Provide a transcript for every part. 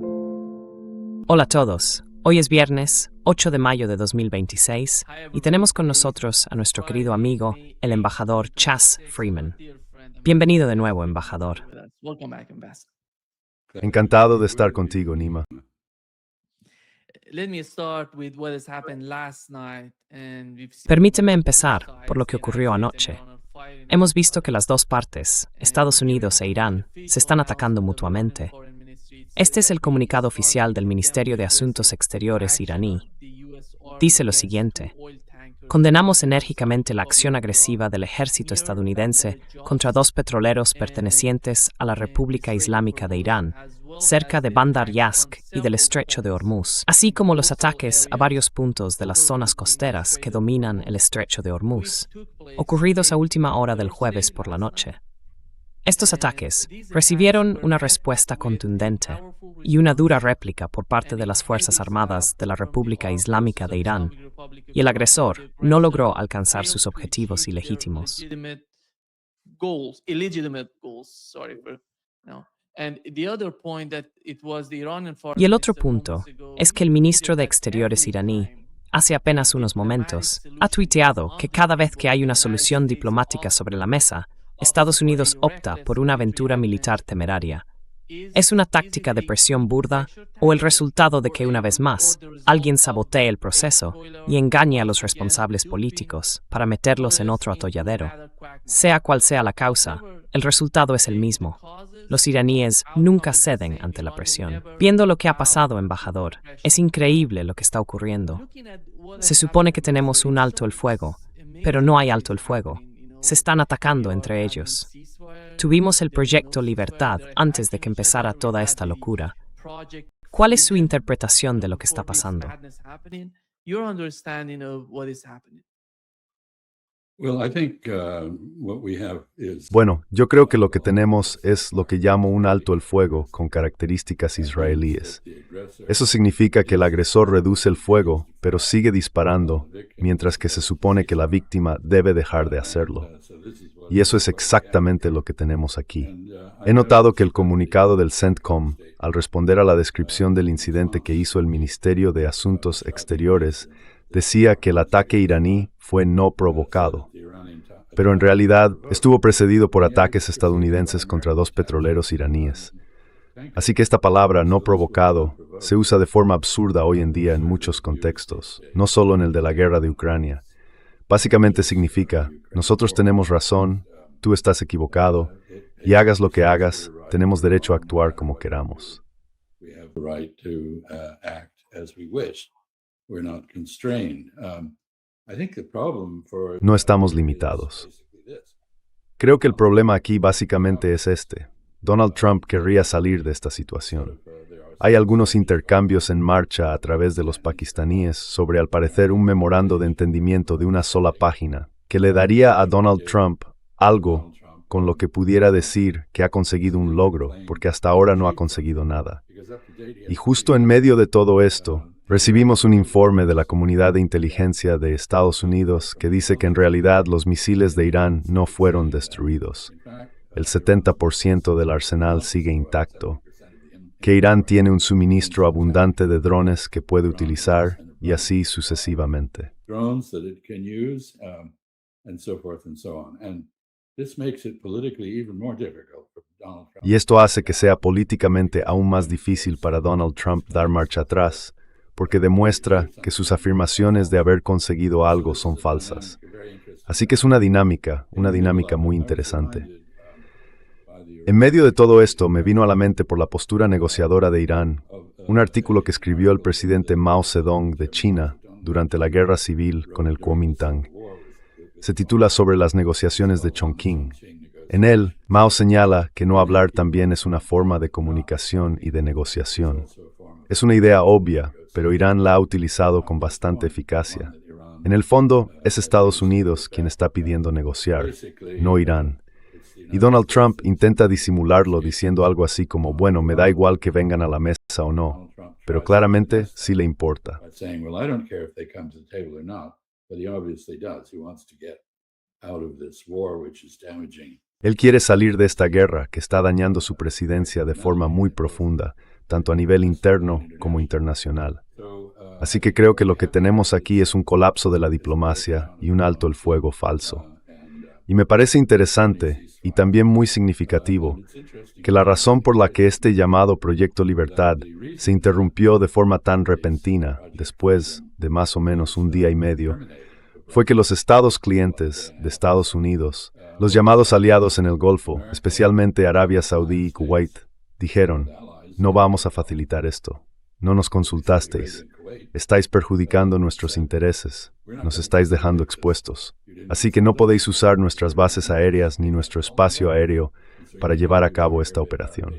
Hola a todos, hoy es viernes 8 de mayo de 2026 y tenemos con nosotros a nuestro querido amigo, el embajador Chas Freeman. Bienvenido de nuevo, embajador. Encantado de estar contigo, Nima. Permíteme empezar por lo que ocurrió anoche. Hemos visto que las dos partes, Estados Unidos e Irán, se están atacando mutuamente. Este es el comunicado oficial del Ministerio de Asuntos Exteriores iraní. Dice lo siguiente: condenamos enérgicamente la acción agresiva del ejército estadounidense contra dos petroleros pertenecientes a la República Islámica de Irán, cerca de Bandar Yazd y del Estrecho de Hormuz, así como los ataques a varios puntos de las zonas costeras que dominan el Estrecho de Hormuz, ocurridos a última hora del jueves por la noche. Estos ataques recibieron una respuesta contundente y una dura réplica por parte de las Fuerzas Armadas de la República Islámica de Irán, y el agresor no logró alcanzar sus objetivos ilegítimos. Y el otro punto es que el ministro de Exteriores iraní, hace apenas unos momentos, ha tuiteado que cada vez que hay una solución diplomática sobre la mesa, Estados Unidos opta por una aventura militar temeraria. ¿Es una táctica de presión burda o el resultado de que, una vez más, alguien sabotee el proceso y engañe a los responsables políticos para meterlos en otro atolladero? Sea cual sea la causa, el resultado es el mismo. Los iraníes nunca ceden ante la presión. Viendo lo que ha pasado, embajador, es increíble lo que está ocurriendo. Se supone que tenemos un alto el fuego, pero no hay alto el fuego. Se están atacando entre ellos. Tuvimos el Proyecto Libertad antes de que empezara toda esta locura. ¿Cuál es su interpretación de lo que está pasando? Bueno, yo creo que lo que tenemos es lo que llamo un alto el fuego con características israelíes. Eso significa que el agresor reduce el fuego, pero sigue disparando, mientras que se supone que la víctima debe dejar de hacerlo. Y eso es exactamente lo que tenemos aquí. He notado que el comunicado del CENTCOM, al responder a la descripción del incidente que hizo el Ministerio de Asuntos Exteriores, decía que el ataque iraní fue no provocado. Pero en realidad estuvo precedido por ataques estadounidenses contra dos petroleros iraníes. Así que esta palabra no provocado se usa de forma absurda hoy en día en muchos contextos, no solo en el de la guerra de Ucrania. Básicamente significa, nosotros tenemos razón, tú estás equivocado, y hagas lo que hagas, tenemos derecho a actuar como queramos. No estamos limitados. Creo que el problema aquí básicamente es este. Donald Trump querría salir de esta situación. Hay algunos intercambios en marcha a través de los pakistaníes sobre, al parecer, un memorando de entendimiento de una sola página, que le daría a Donald Trump algo con lo que pudiera decir que ha conseguido un logro, porque hasta ahora no ha conseguido nada. Y justo en medio de todo esto, recibimos un informe de la Comunidad de Inteligencia de Estados Unidos que dice que en realidad los misiles de Irán no fueron destruidos. El 70% del arsenal sigue intacto, que Irán tiene un suministro abundante de drones que puede utilizar, y así sucesivamente. Y esto hace que sea políticamente aún más difícil para Donald Trump dar marcha atrás, porque demuestra que sus afirmaciones de haber conseguido algo son falsas. Así que es una dinámica muy interesante. En medio de todo esto me vino a la mente, por la postura negociadora de Irán, un artículo que escribió el presidente Mao Zedong de China durante la guerra civil con el Kuomintang. Se titula Sobre las negociaciones de Chongqing. En él, Mao señala que no hablar también es una forma de comunicación y de negociación. Es una idea obvia, pero Irán la ha utilizado con bastante eficacia. En el fondo, es Estados Unidos quien está pidiendo negociar, no Irán. Y Donald Trump intenta disimularlo diciendo algo así como, bueno, me da igual que vengan a la mesa o no, pero claramente sí le importa. Él quiere salir de esta guerra que está dañando su presidencia de forma muy profunda, tanto a nivel interno como internacional. Así que creo que lo que tenemos aquí es un colapso de la diplomacia y un alto el fuego falso. Y me parece interesante, y también muy significativo, que la razón por la que este llamado Proyecto Libertad se interrumpió de forma tan repentina, después de más o menos un día y medio, fue que los estados clientes de Estados Unidos, los llamados aliados en el Golfo, especialmente Arabia Saudí y Kuwait, dijeron: no vamos a facilitar esto, no nos consultasteis, estáis perjudicando nuestros intereses, nos estáis dejando expuestos, así que no podéis usar nuestras bases aéreas ni nuestro espacio aéreo para llevar a cabo esta operación.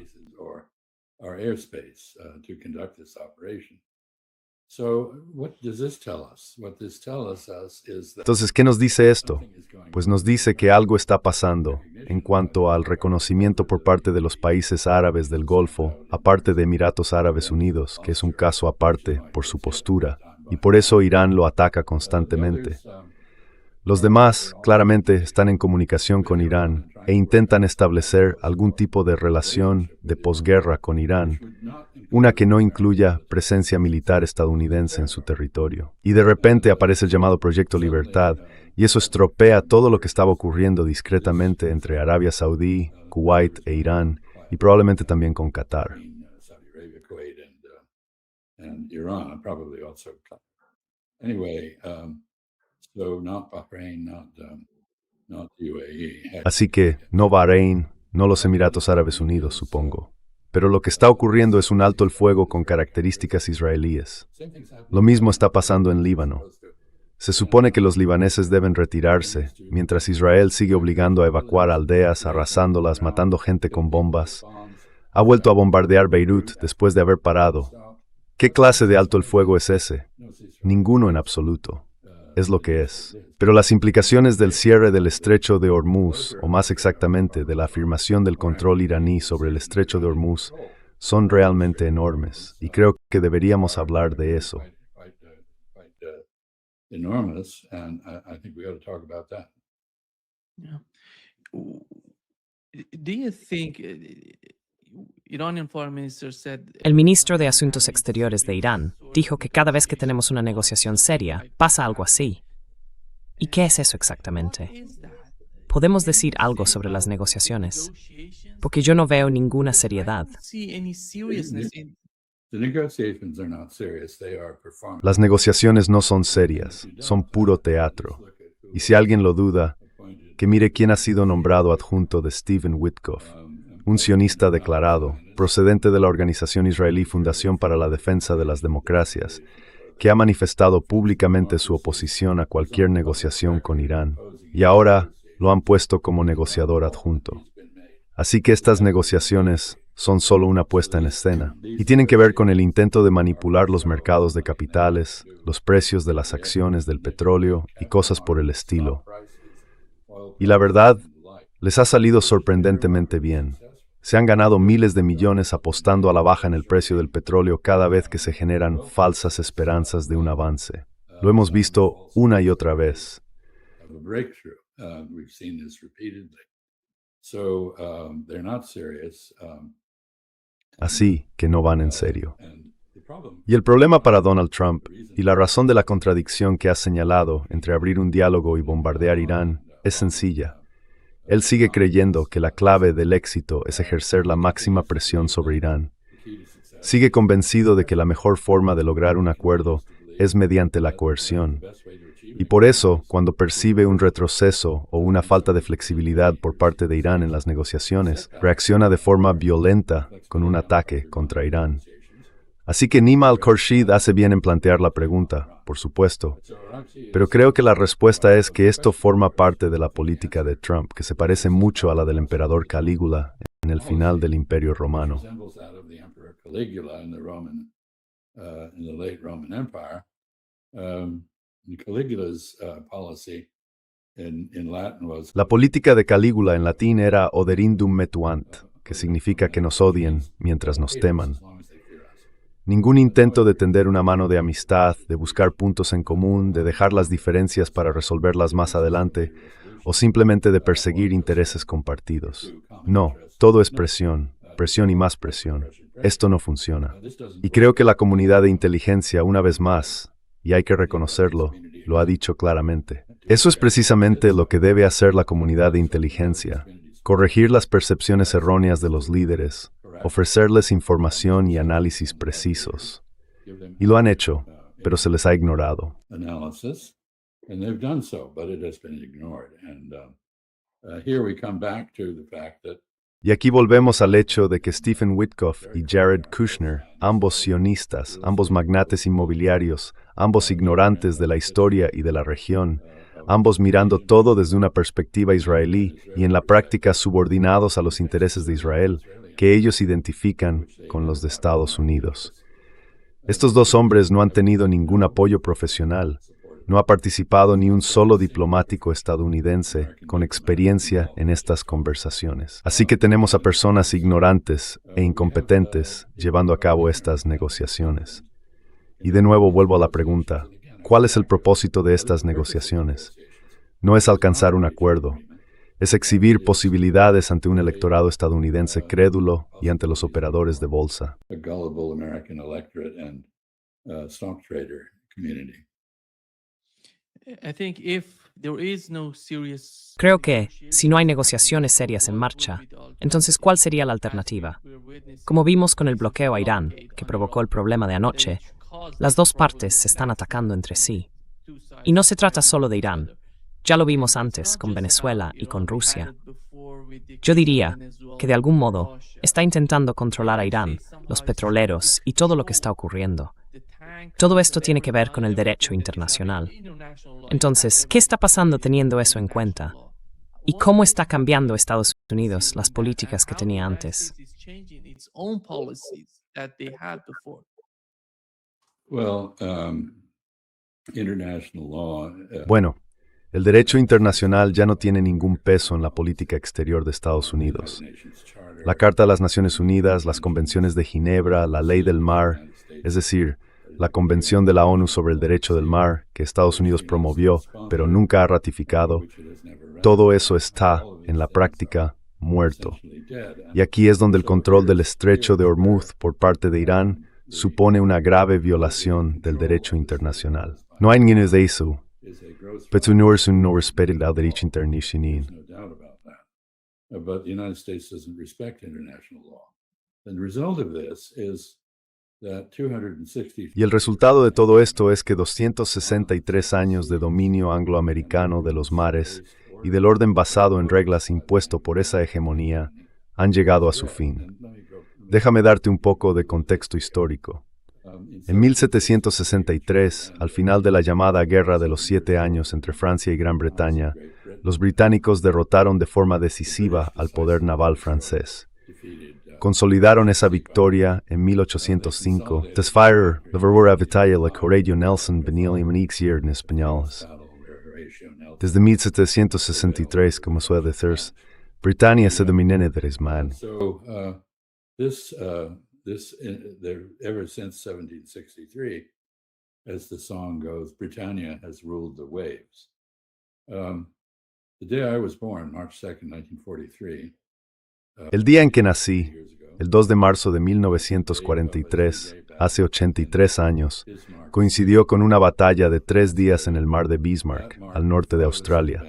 Entonces, ¿qué nos dice esto? Pues nos dice que algo está pasando en cuanto al reconocimiento por parte de los países árabes del Golfo, aparte de Emiratos Árabes Unidos, que es un caso aparte por su postura, y por eso Irán lo ataca constantemente. Los demás, claramente, están en comunicación con Irán e intentan establecer algún tipo de relación de posguerra con Irán, una que no incluya presencia militar estadounidense en su territorio. Y de repente aparece el llamado Proyecto Libertad, y eso estropea todo lo que estaba ocurriendo discretamente entre Arabia Saudí, Kuwait e Irán, y probablemente también con Qatar. Así que no Bahrein, no los Emiratos Árabes Unidos, supongo. Pero lo que está ocurriendo es un alto el fuego con características israelíes. Lo mismo está pasando en Líbano. Se supone que los libaneses deben retirarse, mientras Israel sigue obligando a evacuar aldeas, arrasándolas, matando gente con bombas. Ha vuelto a bombardear Beirut después de haber parado. ¿Qué clase de alto el fuego es ese? Ninguno en absoluto. Es lo que es. Pero las implicaciones del cierre del estrecho de Hormuz, o más exactamente de la afirmación del control iraní sobre el estrecho de Hormuz, son realmente enormes, y creo que deberíamos hablar de eso. El ministro de Asuntos Exteriores de Irán dijo que cada vez que tenemos una negociación seria, pasa algo así. ¿Y qué es eso exactamente? ¿Podemos decir algo sobre las negociaciones? Porque yo no veo ninguna seriedad. Las negociaciones no son serias, son puro teatro. Y si alguien lo duda, que mire quién ha sido nombrado adjunto de Stephen Witkoff, un sionista declarado, procedente de la organización israelí Fundación para la Defensa de las Democracias, que ha manifestado públicamente su oposición a cualquier negociación con Irán, y ahora lo han puesto como negociador adjunto. Así que estas negociaciones son solo una puesta en escena, y tienen que ver con el intento de manipular los mercados de capitales, los precios de las acciones del petróleo y cosas por el estilo. Y la verdad, les ha salido sorprendentemente bien. Se han ganado miles de millones apostando a la baja en el precio del petróleo cada vez que se generan falsas esperanzas de un avance. Lo hemos visto una y otra vez. Así que no van en serio. Y el problema para Donald Trump, y la razón de la contradicción que ha señalado entre abrir un diálogo y bombardear Irán, es sencilla. Él sigue creyendo que la clave del éxito es ejercer la máxima presión sobre Irán. Sigue convencido de que la mejor forma de lograr un acuerdo es mediante la coerción. Y por eso, cuando percibe un retroceso o una falta de flexibilidad por parte de Irán en las negociaciones, reacciona de forma violenta con un ataque contra Irán. Así que Nima al-Khurshid hace bien en plantear la pregunta, por supuesto. Pero creo que la respuesta es que esto forma parte de la política de Trump, que se parece mucho a la del emperador Calígula en el final del Imperio Romano. La política de Calígula en latín era oderindum metuant, que significa que nos odien mientras nos teman. Ningún intento de tender una mano de amistad, de buscar puntos en común, de dejar las diferencias para resolverlas más adelante, o simplemente de perseguir intereses compartidos. No, todo es presión, presión y más presión. Esto no funciona. Y creo que la comunidad de inteligencia, una vez más, y hay que reconocerlo, lo ha dicho claramente. Eso es precisamente lo que debe hacer la comunidad de inteligencia: corregir las percepciones erróneas de los líderes, ofrecerles información y análisis precisos. Y lo han hecho, pero se les ha ignorado. Y aquí volvemos al hecho de que Stephen Witkoff y Jared Kushner, ambos sionistas, ambos magnates inmobiliarios, ambos ignorantes de la historia y de la región, ambos mirando todo desde una perspectiva israelí y en la práctica subordinados a los intereses de Israel, que ellos identifican con los de Estados Unidos. Estos dos hombres no han tenido ningún apoyo profesional. No ha participado ni un solo diplomático estadounidense con experiencia en estas conversaciones. Así que tenemos a personas ignorantes e incompetentes llevando a cabo estas negociaciones. Y de nuevo vuelvo a la pregunta: ¿cuál es el propósito de estas negociaciones? No es alcanzar un acuerdo, es exhibir posibilidades ante un electorado estadounidense crédulo y ante los operadores de bolsa. Creo que, si no hay negociaciones serias en marcha, entonces ¿cuál sería la alternativa? Como vimos con el bloqueo a Irán, que provocó el problema de anoche, las dos partes se están atacando entre sí. Y no se trata solo de Irán. Ya lo vimos antes con Venezuela y con Rusia. Yo diría que de algún modo está intentando controlar a Irán, los petroleros y todo lo que está ocurriendo. Todo esto tiene que ver con el derecho internacional. Entonces, ¿qué está pasando teniendo eso en cuenta? ¿Y cómo está cambiando Estados Unidos las políticas que tenía antes? Bueno, el derecho internacional ya no tiene ningún peso en la política exterior de Estados Unidos. La Carta de las Naciones Unidas, las convenciones de Ginebra, la Ley del Mar, es decir, la Convención de la ONU sobre el Derecho del Mar, que Estados Unidos promovió, pero nunca ha ratificado, todo eso está, en la práctica, muerto. Y aquí es donde el control del estrecho de Hormuz por parte de Irán supone una grave violación del derecho internacional. No hay ningún de eso. Pero no es un no respeto al derecho internacional. Y el resultado de todo esto es que 263 años de dominio angloamericano de los mares y del orden basado en reglas impuesto por esa hegemonía han llegado a su fin. Déjame darte un poco de contexto histórico. En 1763, al final de la llamada Guerra de los 7 Años entre Francia y Gran Bretaña, los británicos derrotaron de forma decisiva al poder naval francés. Consolidaron esa victoria en 1805. Desfire, la verdadera batalla la Correio Nelson Benillium en españoles. Desde 1763, como suele decirse, Britannia se dominó de Resman. Ever since 1763, as the song goes, Britannia has ruled the waves. The day I was born, March 2nd, 1943. El día en que nací, el 2 de marzo de 1943, hace 83 años, coincidió con una batalla de 3 días en el mar de Bismarck, al norte de Australia.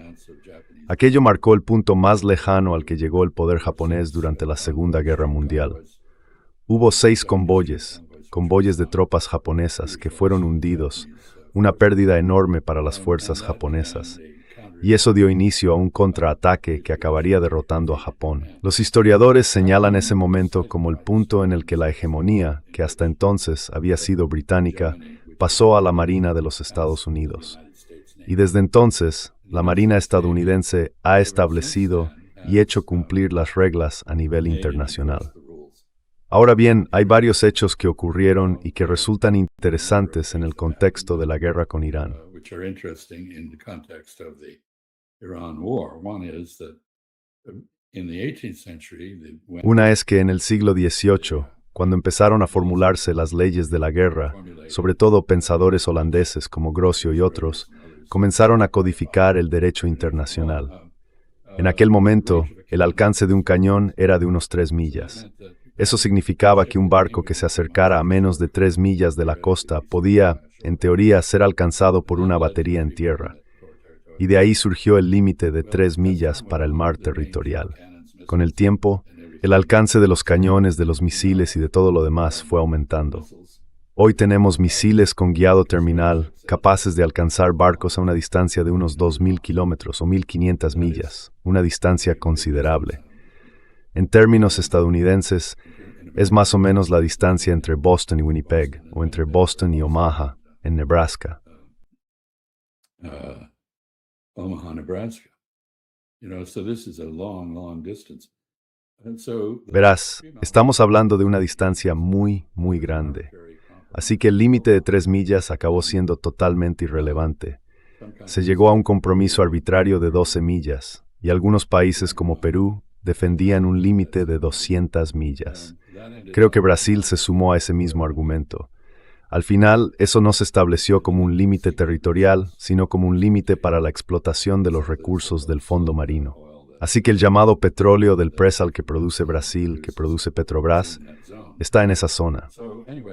Aquello marcó el punto más lejano al que llegó el poder japonés durante la Segunda Guerra Mundial. Hubo 6 convoyes de tropas japonesas que fueron hundidos, una pérdida enorme para las fuerzas japonesas, y eso dio inicio a un contraataque que acabaría derrotando a Japón. Los historiadores señalan ese momento como el punto en el que la hegemonía, que hasta entonces había sido británica, pasó a la Marina de los Estados Unidos. Y desde entonces, la Marina estadounidense ha establecido y hecho cumplir las reglas a nivel internacional. Ahora bien, hay varios hechos que ocurrieron y que resultan interesantes en el contexto de la guerra con Irán. Una es que en el siglo XVIII, cuando empezaron a formularse las leyes de la guerra, sobre todo pensadores holandeses como Grocio y otros, comenzaron a codificar el derecho internacional. En aquel momento, el alcance de un cañón era de unos 3 millas. Eso significaba que un barco que se acercara a menos de 3 millas de la costa podía, en teoría, ser alcanzado por una batería en tierra. Y de ahí surgió el límite de 3 millas para el mar territorial. Con el tiempo, el alcance de los cañones, de los misiles y de todo lo demás fue aumentando. Hoy tenemos misiles con guiado terminal capaces de alcanzar barcos a una distancia de unos 2.000 kilómetros o 1.500 millas, una distancia considerable. En términos estadounidenses, es más o menos la distancia entre Boston y Winnipeg, o entre Boston y Omaha, en Nebraska. Omaha, Nebraska. So this is a long, long distance. Verás, estamos hablando de una distancia muy, muy grande. Así que el límite de 3 millas acabó siendo totalmente irrelevante. Se llegó a un compromiso arbitrario de 12 millas, y algunos países como Perú defendían un límite de 200 millas. Creo que Brasil se sumó a ese mismo argumento. Al final, eso no se estableció como un límite territorial, sino como un límite para la explotación de los recursos del fondo marino. Así que el llamado petróleo del presal que produce Brasil, que produce Petrobras, está en esa zona.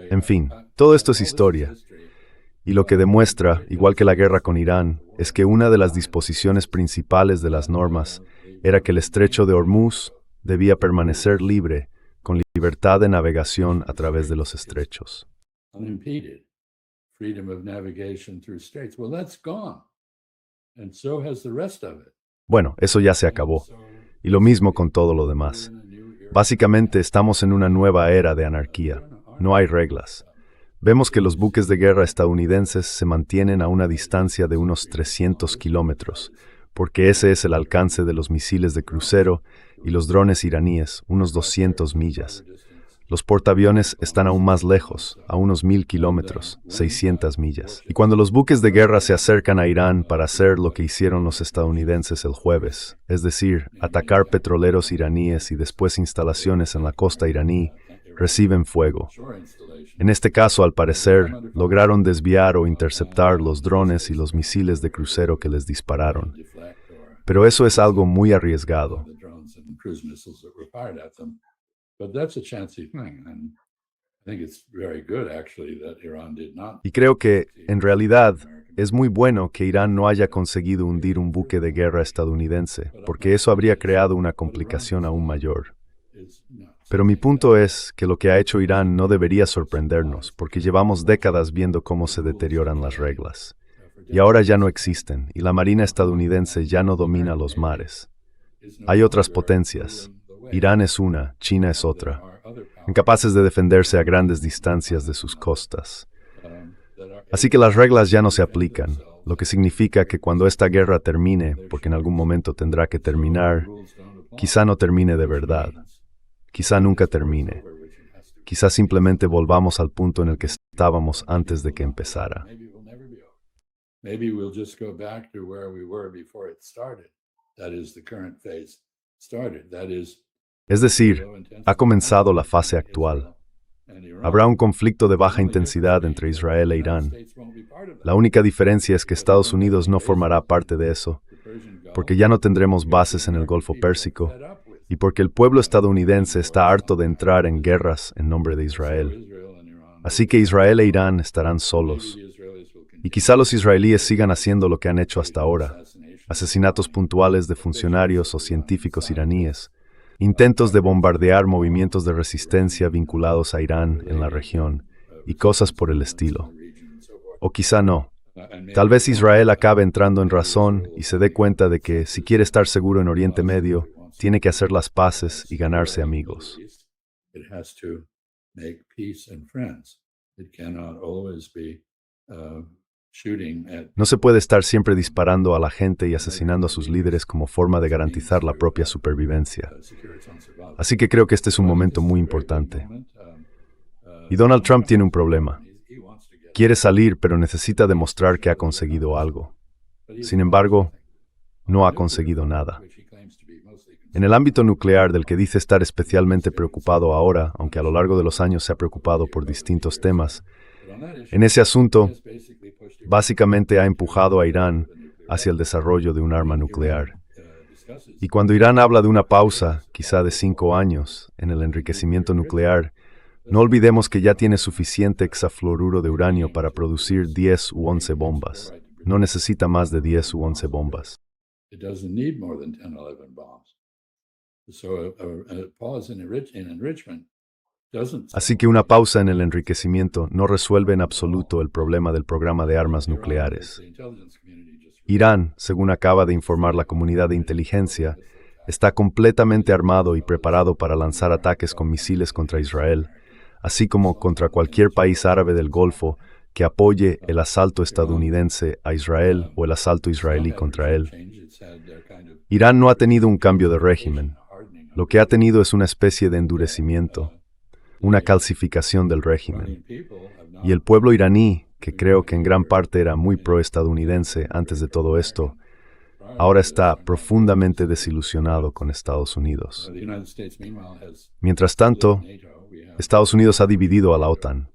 En fin, todo esto es historia. Y lo que demuestra, igual que la guerra con Irán, es que una de las disposiciones principales de las normas era que el estrecho de Hormuz debía permanecer libre, con libertad de navegación a través de los estrechos. Unimpeded freedom of navigation through straits. Well, that's gone. And so has the rest of it. Bueno, eso ya se acabó. Y lo mismo con todo lo demás. Básicamente estamos en una nueva era de anarquía. No hay reglas. Vemos que los buques de guerra estadounidenses se mantienen a una distancia de unos 300 kilómetros, porque ese es el alcance de los misiles de crucero y los drones iraníes, unos 200 millas. Los portaaviones están aún más lejos, a unos 1.000 kilómetros, 600 millas. Y cuando los buques de guerra se acercan a Irán para hacer lo que hicieron los estadounidenses el jueves, es decir, atacar petroleros iraníes y después instalaciones en la costa iraní, reciben fuego. En este caso, al parecer, lograron desviar o interceptar los drones y los misiles de crucero que les dispararon. Pero eso es algo muy arriesgado. Y creo que, en realidad, es muy bueno que Irán no haya conseguido hundir un buque de guerra estadounidense, porque eso habría creado una complicación aún mayor. Pero mi punto es que lo que ha hecho Irán no debería sorprendernos, porque llevamos décadas viendo cómo se deterioran las reglas. Y ahora ya no existen, y la Marina estadounidense ya no domina los mares. Hay otras potencias. Irán es una, China es otra, incapaces de defenderse a grandes distancias de sus costas. Así que las reglas ya no se aplican, lo que significa que cuando esta guerra termine, porque en algún momento tendrá que terminar, quizá no termine de verdad, quizá nunca termine, quizá simplemente volvamos al punto en el que estábamos antes de que empezara. Maybe we'll just go back to where we were before it started. That is the current phase started. That is. Es decir, ha comenzado la fase actual. Habrá un conflicto de baja intensidad entre Israel e Irán. La única diferencia es que Estados Unidos no formará parte de eso, porque ya no tendremos bases en el Golfo Pérsico, y porque el pueblo estadounidense está harto de entrar en guerras en nombre de Israel. Así que Israel e Irán estarán solos. Y quizá los israelíes sigan haciendo lo que han hecho hasta ahora, asesinatos puntuales de funcionarios o científicos iraníes, intentos de bombardear movimientos de resistencia vinculados a Irán en la región, y cosas por el estilo. O quizá no. Tal vez Israel acabe entrando en razón y se dé cuenta de que, si quiere estar seguro en Oriente Medio, tiene que hacer las paces y ganarse amigos. No se puede estar siempre disparando a la gente y asesinando a sus líderes como forma de garantizar la propia supervivencia. Así que creo que este es un momento muy importante. Y Donald Trump tiene un problema. Quiere salir, pero necesita demostrar que ha conseguido algo. Sin embargo, no ha conseguido nada. En el ámbito nuclear, del que dice estar especialmente preocupado ahora, aunque a lo largo de los años se ha preocupado por distintos temas, en ese asunto, básicamente ha empujado a Irán hacia el desarrollo de un arma nuclear. Y cuando Irán habla de una pausa, quizá de 5 años, en el enriquecimiento nuclear, no olvidemos que ya tiene suficiente hexafluoruro de uranio para producir 10 u 11 bombas. No necesita más de 10 u 11 bombas. It doesn't need more than 10, 11 bombs. So a pause in enrichment doesn't. Así que una pausa en el enriquecimiento no resuelve en absoluto el problema del programa de armas nucleares. Irán, según acaba de informar la comunidad de inteligencia, está completamente armado y preparado para lanzar ataques con misiles contra Israel, así como contra cualquier país árabe del Golfo que apoye el asalto estadounidense a Israel o el asalto israelí contra él. Irán no ha tenido un cambio de régimen. Lo que ha tenido es una especie de endurecimiento, una calcificación del régimen. Y el pueblo iraní, que creo que en gran parte era muy pro-estadounidense antes de todo esto, ahora está profundamente desilusionado con Estados Unidos. Mientras tanto, Estados Unidos ha dividido a la OTAN.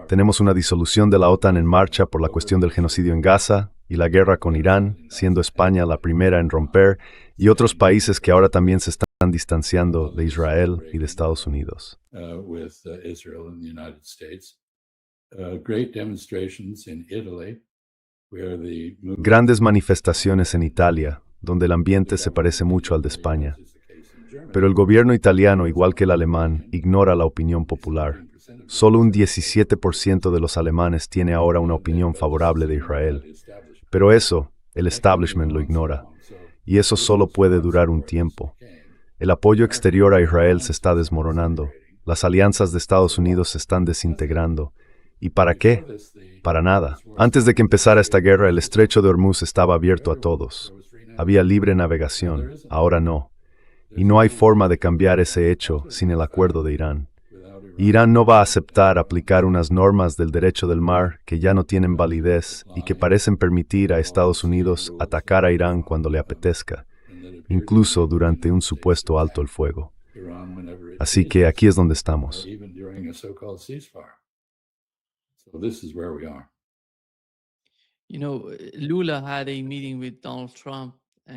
Tenemos una disolución de la OTAN en marcha por la cuestión del genocidio en Gaza y la guerra con Irán, siendo España la primera en romper, y otros países que ahora también se están distanciando de Israel y de Estados Unidos. Grandes manifestaciones en Italia, donde el ambiente se parece mucho al de España. Pero el gobierno italiano, igual que el alemán, ignora la opinión popular. Solo un 17% de los alemanes tiene ahora una opinión favorable de Israel. Pero eso, el establishment lo ignora. Y eso solo puede durar un tiempo. El apoyo exterior a Israel se está desmoronando. Las alianzas de Estados Unidos se están desintegrando. ¿Y para qué? Para nada. Antes de que empezara esta guerra, el estrecho de Hormuz estaba abierto a todos. Había libre navegación. Ahora no. Y no hay forma de cambiar ese hecho sin el acuerdo de Irán. Irán no va a aceptar aplicar unas normas del derecho del mar que ya no tienen validez y que parecen permitir a Estados Unidos atacar a Irán cuando le apetezca, incluso durante un supuesto alto el fuego. Así que aquí es donde estamos.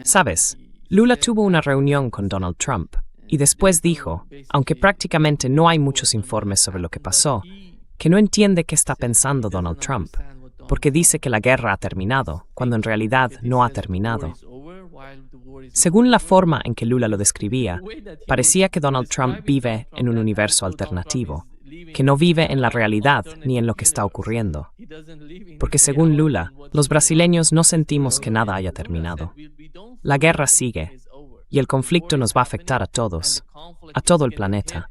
Sabes, Lula tuvo una reunión con Donald Trump y después dijo, aunque prácticamente no hay muchos informes sobre lo que pasó, que no entiende qué está pensando Donald Trump, porque dice que la guerra ha terminado, cuando en realidad no ha terminado. Según la forma en que Lula lo describía, parecía que Donald Trump vive en un universo alternativo, que no vive en la realidad ni en lo que está ocurriendo. Porque según Lula, los brasileños no sentimos que nada haya terminado. La guerra sigue, y el conflicto nos va a afectar a todos, a todo el planeta.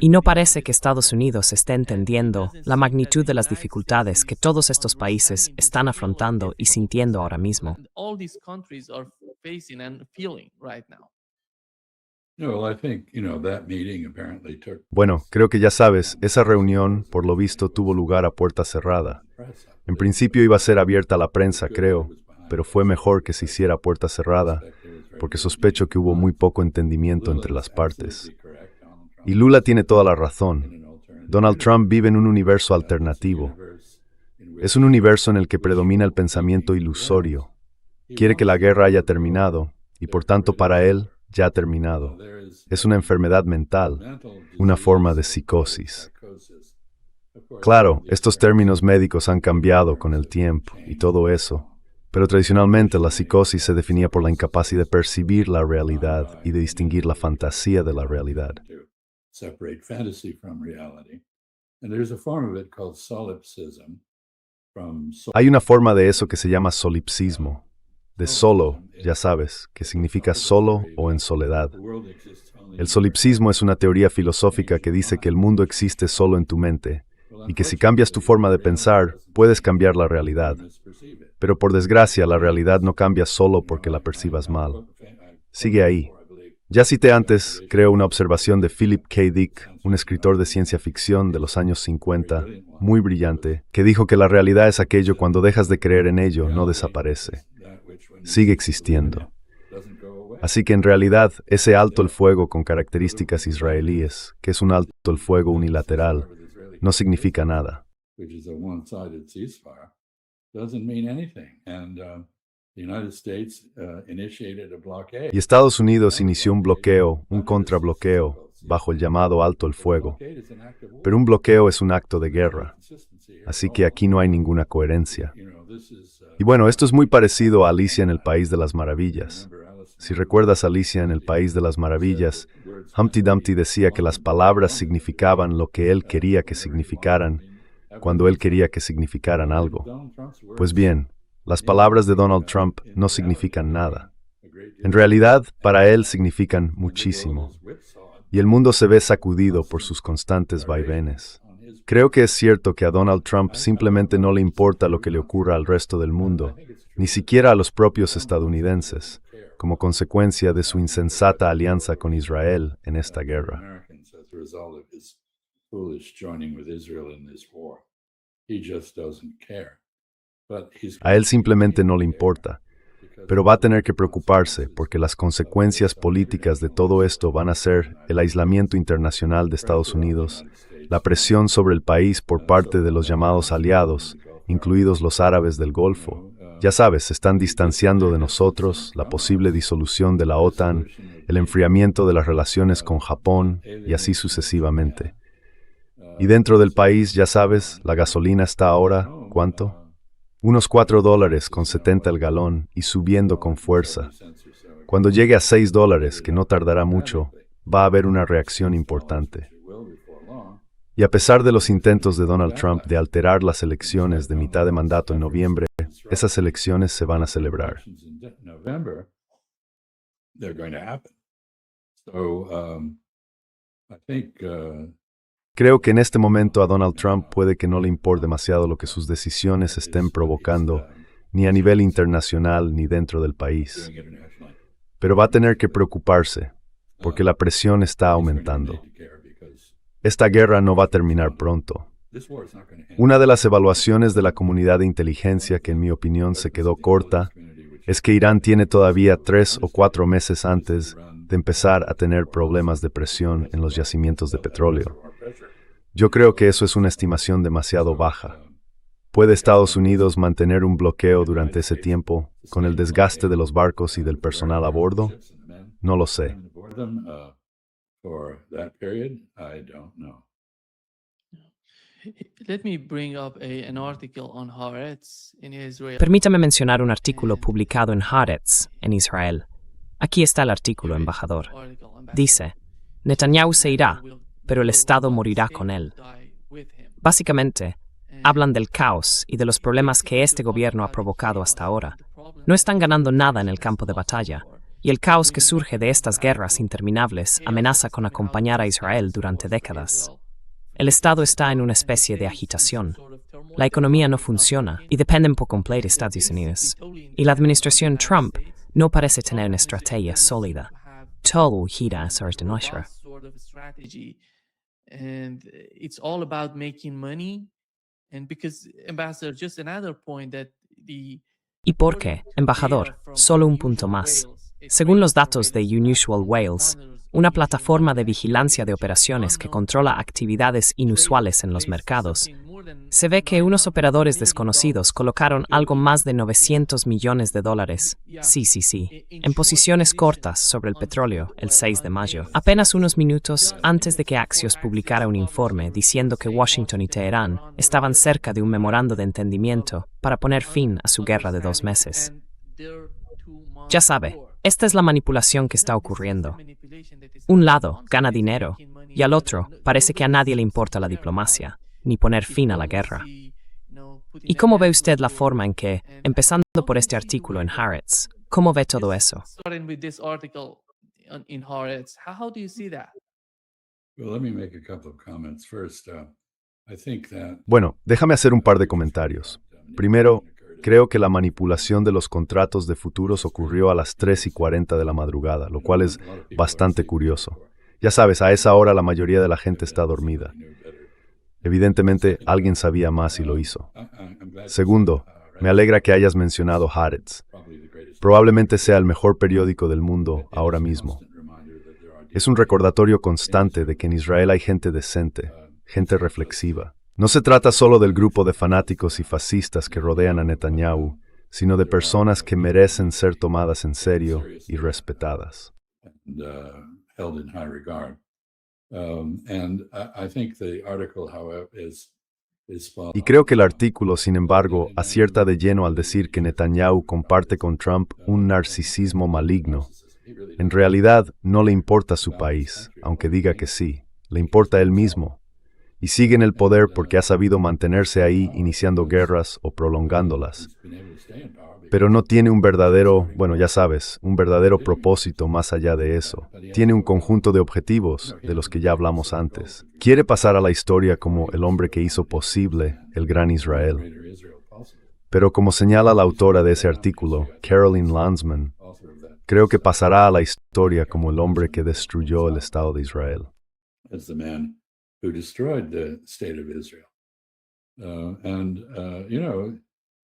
Y no parece que Estados Unidos esté entendiendo la magnitud de las dificultades que todos estos países están afrontando y sintiendo ahora mismo. Bueno, creo que ya sabes, esa reunión, por lo visto, tuvo lugar a puerta cerrada. En principio iba a ser abierta a la prensa, creo, pero fue mejor que se hiciera a puerta cerrada, porque sospecho que hubo muy poco entendimiento entre las partes. Y Lula tiene toda la razón. Donald Trump vive en un universo alternativo. Es un universo en el que predomina el pensamiento ilusorio. Quiere que la guerra haya terminado, y por tanto para él ya ha terminado. Es una enfermedad mental, una forma de psicosis. Claro, estos términos médicos han cambiado con el tiempo y todo eso. Pero tradicionalmente la psicosis se definía por la incapacidad de percibir la realidad y de distinguir la fantasía de la realidad. Hay una forma de eso que se llama solipsismo, de solo, ya sabes, que significa solo o en soledad. El solipsismo es una teoría filosófica que dice que el mundo existe solo en tu mente y que si cambias tu forma de pensar, puedes cambiar la realidad. Pero por desgracia, la realidad no cambia solo porque la percibas mal. Sigue ahí. Ya cité antes, creo, una observación de Philip K. Dick, un escritor de ciencia ficción de los años 50, muy brillante, que dijo que la realidad es aquello cuando dejas de creer en ello, no desaparece. Sigue existiendo. Así que en realidad, ese alto el fuego con características israelíes, que es un alto el fuego unilateral, no significa nada. The United States initiated a blockade. Y Estados Unidos inició un bloqueo, un contrabloqueo, bajo el llamado alto el fuego. Pero un bloqueo es un acto de guerra, así que aquí no hay ninguna coherencia. Y bueno, esto es muy parecido a Alicia en el País de las Maravillas. Si recuerdas Alicia en el País de las Maravillas, Humpty Dumpty decía que las palabras significaban lo que él quería que significaran, cuando él quería que significaran algo. Pues bien, las palabras de Donald Trump no significan nada. En realidad, para él significan muchísimo. Y el mundo se ve sacudido por sus constantes vaivenes. Creo que es cierto que a Donald Trump simplemente no le importa lo que le ocurra al resto del mundo, ni siquiera a los propios estadounidenses, como consecuencia de su insensata alianza con Israel en esta guerra. A él simplemente no le importa, pero va a tener que preocuparse porque las consecuencias políticas de todo esto van a ser el aislamiento internacional de Estados Unidos, la presión sobre el país por parte de los llamados aliados, incluidos los árabes del Golfo. Ya sabes, se están distanciando de nosotros, la posible disolución de la OTAN, el enfriamiento de las relaciones con Japón y así sucesivamente. Y dentro del país, ya sabes, la gasolina está ahora, ¿cuánto? Unos $4.70 el galón y subiendo con fuerza. Cuando llegue a $6, que no tardará mucho, va a haber una reacción importante. Y a pesar de los intentos de Donald Trump de alterar las elecciones de mitad de mandato en noviembre, esas elecciones se van a celebrar. Creo que en este momento a Donald Trump puede que no le importe demasiado lo que sus decisiones estén provocando, ni a nivel internacional ni dentro del país. Pero va a tener que preocuparse, porque la presión está aumentando. Esta guerra no va a terminar pronto. Una de las evaluaciones de la comunidad de inteligencia que en mi opinión se quedó corta es que Irán tiene todavía 3 o 4 meses antes de empezar a tener problemas de presión en los yacimientos de petróleo. Yo creo que eso es una estimación demasiado baja. ¿Puede Estados Unidos mantener un bloqueo durante ese tiempo con el desgaste de los barcos y del personal a bordo? No lo sé. Permítame mencionar un artículo publicado en Haaretz, en Israel. Aquí está el artículo, embajador. Dice, Netanyahu se irá, pero el Estado morirá con él. Básicamente, hablan del caos y de los problemas que este gobierno ha provocado hasta ahora. No están ganando nada en el campo de batalla, y el caos que surge de estas guerras interminables amenaza con acompañar a Israel durante décadas. El Estado está en una especie de agitación. La economía no funciona y dependen por completo de Estados Unidos. Y la administración Trump no parece tener una estrategia sólida. Todo gira alrededor de nuestra. And it's all about making money. And because, Ambassador, just another point that ¿Y por qué, embajador? Solo un punto más. Según los datos de Unusual Whales, una plataforma de vigilancia de operaciones que controla actividades inusuales en los mercados, se ve que unos operadores desconocidos colocaron algo más de $900 millones, sí, en posiciones cortas sobre el petróleo el 6 de mayo, apenas unos minutos antes de que Axios publicara un informe diciendo que Washington y Teherán estaban cerca de un memorando de entendimiento para poner fin a su guerra de 2 meses. Ya sabe, esta es la manipulación que está ocurriendo. Un lado gana dinero y al otro parece que a nadie le importa la diplomacia, ni poner fin a la guerra. ¿Y cómo ve usted la forma en que, empezando por este artículo en Haaretz, cómo ve todo eso? Bueno, déjame hacer un par de comentarios. Primero, creo que la manipulación de los contratos de futuros ocurrió a las 3:40 de la madrugada, lo cual es bastante curioso. Ya sabes, a esa hora la mayoría de la gente está dormida. Evidentemente, alguien sabía más y lo hizo. Segundo, me alegra que hayas mencionado Haaretz. Probablemente sea el mejor periódico del mundo ahora mismo. Es un recordatorio constante de que en Israel hay gente decente, gente reflexiva. No se trata solo del grupo de fanáticos y fascistas que rodean a Netanyahu, sino de personas que merecen ser tomadas en serio y respetadas. and held in high regard. And I think the article, however, is spot Y on. creo que el artículo, sin embargo, acierta de lleno al decir que Netanyahu comparte con Trump un narcisismo maligno. En realidad, no le importa su país, aunque diga que sí, le importa él mismo. Y sigue en el poder porque ha sabido mantenerse ahí iniciando guerras o prolongándolas. Pero no tiene un verdadero, bueno, ya sabes, un verdadero propósito más allá de eso. Tiene un conjunto de objetivos, de los que ya hablamos antes. Quiere pasar a la historia como el hombre que hizo posible el gran Israel. Pero como señala la autora de ese artículo, Caroline Landsman, creo que pasará a la historia como el hombre que destruyó el Estado de Israel. As the man who destroyed the state of Israel.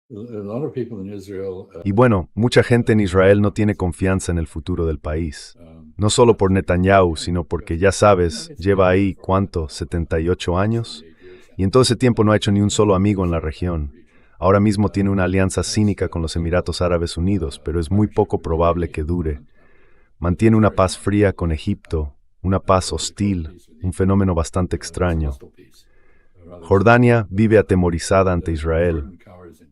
A lot of people in Israel. Y bueno, mucha gente en Israel no tiene confianza en el futuro del país. No solo por Netanyahu, sino porque, ya sabes, lleva ahí, ¿cuánto? 78 años. Y en todo ese tiempo no ha hecho ni un solo amigo en la región. Ahora mismo tiene una alianza cínica con los Emiratos Árabes Unidos, pero es muy poco probable que dure. Mantiene una paz fría con Egipto, una paz hostil, un fenómeno bastante extraño. Jordania vive atemorizada ante Israel.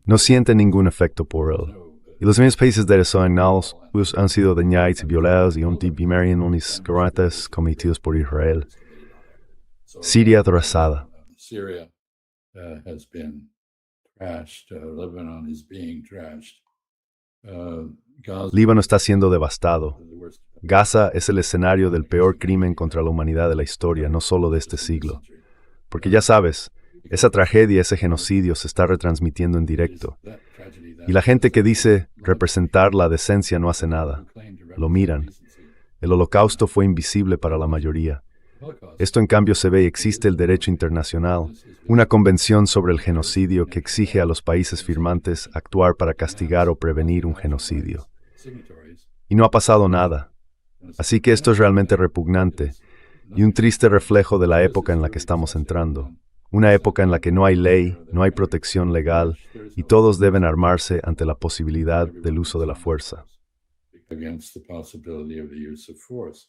No siente ningún efecto por él. Y los mismos países de Israel han sido dañados y violados y viven unas guerras cometidas por Israel. Siria arrasada. Syria has been trashed. Lebanon is being trashed. Gaza Líbano está siendo devastado. is the worst Gaza es el escenario del peor crimen contra la humanidad de la historia, no solo de este siglo. Porque ya sabes, esa tragedia, ese genocidio se está retransmitiendo en directo. that tragedy that Y la gente que dice representar la decencia no hace nada. Lo miran. El holocausto fue invisible para la mayoría. Esto en cambio se ve y existe el derecho internacional, una convención sobre el genocidio que exige a los países firmantes actuar para castigar o prevenir un genocidio. signatories. Y no ha pasado nada. Así que esto es realmente repugnante y un triste reflejo de la época en la que estamos entrando. Una época en la que no hay ley, no hay protección legal y todos deben armarse ante la posibilidad del uso de la fuerza. Against the possibility of the use of force.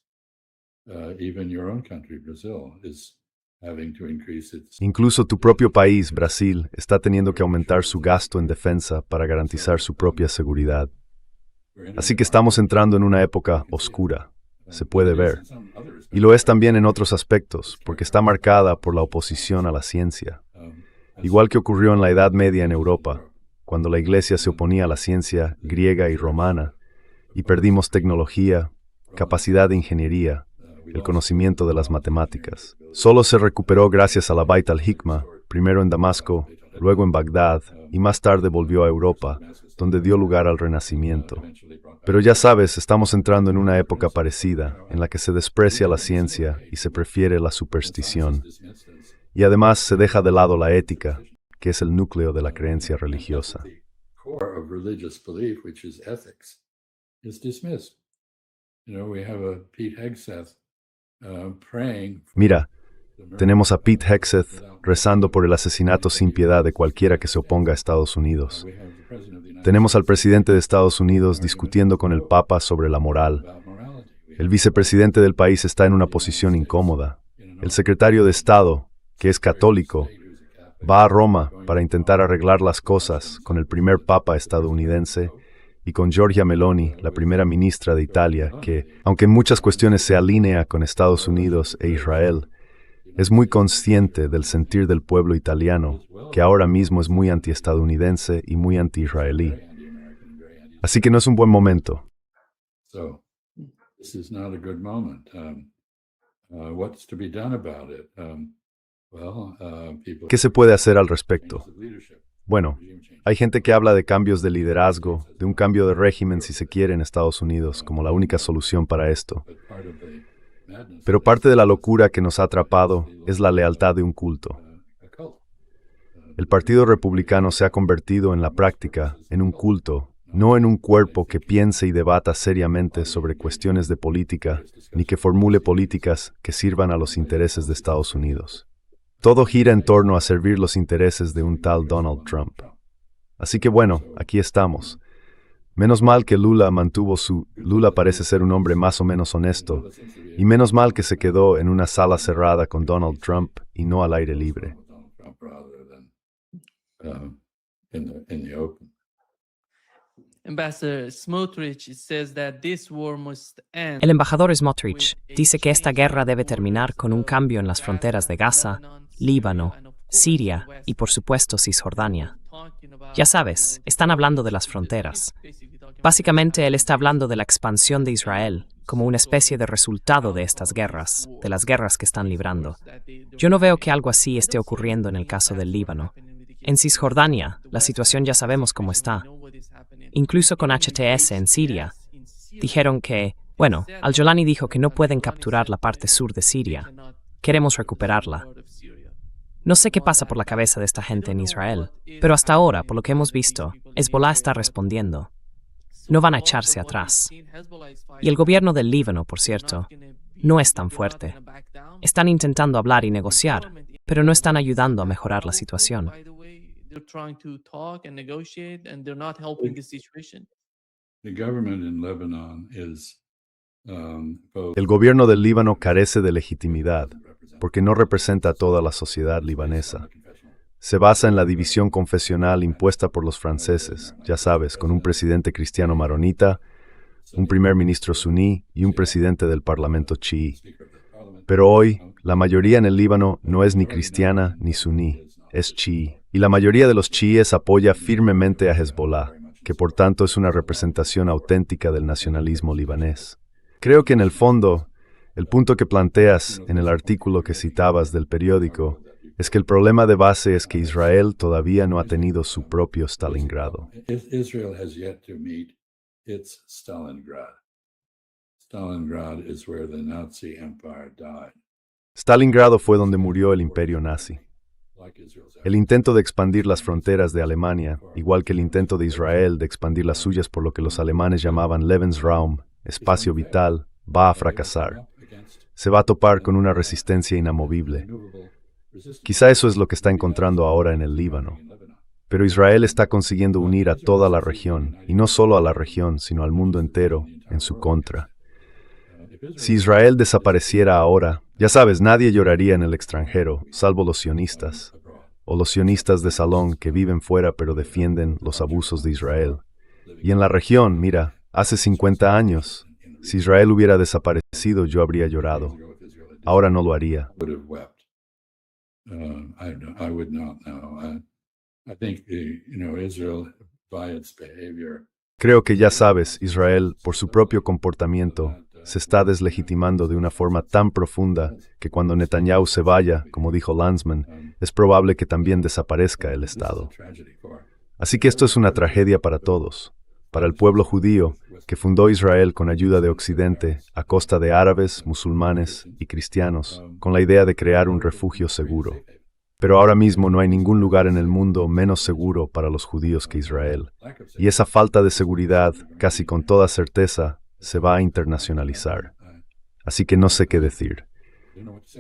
Even your own country, Brazil, is having to increase its. Incluso tu propio país, Brasil, está teniendo que aumentar su gasto en defensa para garantizar su propia seguridad. Así que estamos entrando en una época oscura, se puede ver. Y lo es también en otros aspectos, porque está marcada por la oposición a la ciencia. Igual que ocurrió en la Edad Media en Europa, cuando la Iglesia se oponía a la ciencia griega y romana, y perdimos tecnología, capacidad de ingeniería, el conocimiento de las matemáticas. Solo se recuperó gracias a la Bait al-Hikma, primero en Damasco, luego en Bagdad, y más tarde volvió a Europa, donde dio lugar al Renacimiento. Pero ya sabes, estamos entrando en una época parecida, en la que se desprecia la ciencia y se prefiere la superstición. Y además se deja de lado la ética, que es el núcleo de la creencia religiosa. The core of religious belief, which is ethics, is dismissed. We have a Pete Hegseth praying. Mira, tenemos a Pete Hegseth rezando por el asesinato sin piedad de cualquiera que se oponga a Estados Unidos. We have the president of the United Tenemos al presidente de Estados Unidos discutiendo con el Papa sobre la moral. States about morality. El vicepresidente del país está en una posición incómoda. El secretario de Estado, que es católico, va a Roma para intentar arreglar las cosas con el primer papa estadounidense y con Giorgia Meloni, la primera ministra de Italia, que, aunque en muchas cuestiones se alinea con Estados Unidos e Israel, es muy consciente del sentir del pueblo italiano, que ahora mismo es muy antiestadounidense y muy anti-israelí. Así que no es un buen momento. So this is not a good moment. What's to be done about it? People. ¿Qué se puede hacer al respecto? of leadership, Bueno, regime change. hay gente que habla de cambios de liderazgo, de un cambio de régimen si se quiere en Estados Unidos, como la única solución para esto. But part of the madness Pero parte de la locura que nos ha atrapado es la lealtad de un culto. a cult. El Partido Republicano se ha convertido en la práctica en un culto, no en un cuerpo que piense y debata seriamente sobre cuestiones de política, ni que formule políticas que sirvan a los intereses de Estados Unidos. Todo gira en torno a servir los intereses de un tal Donald Trump. Así que bueno, aquí estamos. Menos mal que Lula Lula parece ser un hombre más o menos honesto, y menos mal que se quedó en una sala cerrada con Donald Trump y no al aire libre. Ambassador Smotrich says that this war must end. El embajador Smotrich dice que esta guerra debe terminar con un cambio en las fronteras de Gaza, Líbano, Siria y por supuesto Cisjordania. Ya sabes, están hablando de las fronteras. Básicamente él está hablando de la expansión de Israel como una especie de resultado de estas guerras, de las guerras que están librando. Yo no veo que algo así esté ocurriendo en el caso del Líbano. En Cisjordania, la situación ya sabemos cómo está. Incluso con HTS en Siria, dijeron que, Al-Jolani dijo que no pueden capturar la parte sur de Siria. Queremos recuperarla. No sé qué pasa por la cabeza de esta gente en Israel, pero hasta ahora, por lo que hemos visto, Hezbollah está respondiendo. No van a echarse atrás. Y el gobierno del Líbano, por cierto, no es tan fuerte. Están intentando hablar y negociar, pero no están ayudando a mejorar la situación. El gobierno del Líbano carece de legitimidad, porque no representa a toda la sociedad libanesa. Se basa en la división confesional impuesta por los franceses, ya sabes, con un presidente cristiano maronita, un primer ministro suní y un presidente del parlamento chií. Pero hoy, la mayoría en el Líbano no es ni cristiana ni suní, es chií. Y la mayoría de los chiíes apoya firmemente a Hezbollah, que por tanto es una representación auténtica del nacionalismo libanés. Creo que en el fondo, el punto que planteas en el artículo que citabas del periódico es que el problema de base es que Israel todavía no ha tenido su propio Stalingrado. Israel has yet to meet its Stalingrad. Stalingrad is where the Nazi Empire died. Stalingrado fue donde murió el imperio nazi. El intento de expandir las fronteras de Alemania, igual que el intento de Israel de expandir las suyas por lo que los alemanes llamaban Lebensraum, espacio vital, va a fracasar. Se va a topar con una resistencia inamovible. Quizá eso es lo que está encontrando ahora en el Líbano. Pero Israel está consiguiendo unir a toda la región, y no solo a la región, sino al mundo entero, en su contra. Si Israel desapareciera ahora, ya sabes, nadie lloraría en el extranjero, salvo los sionistas, o los sionistas de salón que viven fuera pero defienden los abusos de Israel. Y en la región, mira, hace 50 años, si Israel hubiera desaparecido, yo habría llorado. Ahora no lo haría. I would not know. I think, Israel, by its behavior, Creo que ya sabes, Israel, por su propio comportamiento, se está deslegitimando de una forma tan profunda que cuando Netanyahu se vaya, como dijo Lanzmann, es probable que también desaparezca el Estado. Así que esto es una tragedia para todos, para el pueblo judío, que fundó Israel con ayuda de Occidente, a costa de árabes, musulmanes y cristianos, con la idea de crear un refugio seguro. Pero ahora mismo no hay ningún lugar en el mundo menos seguro para los judíos que Israel. Y esa falta de seguridad, casi con toda certeza, se va a internacionalizar. Así que no sé qué decir.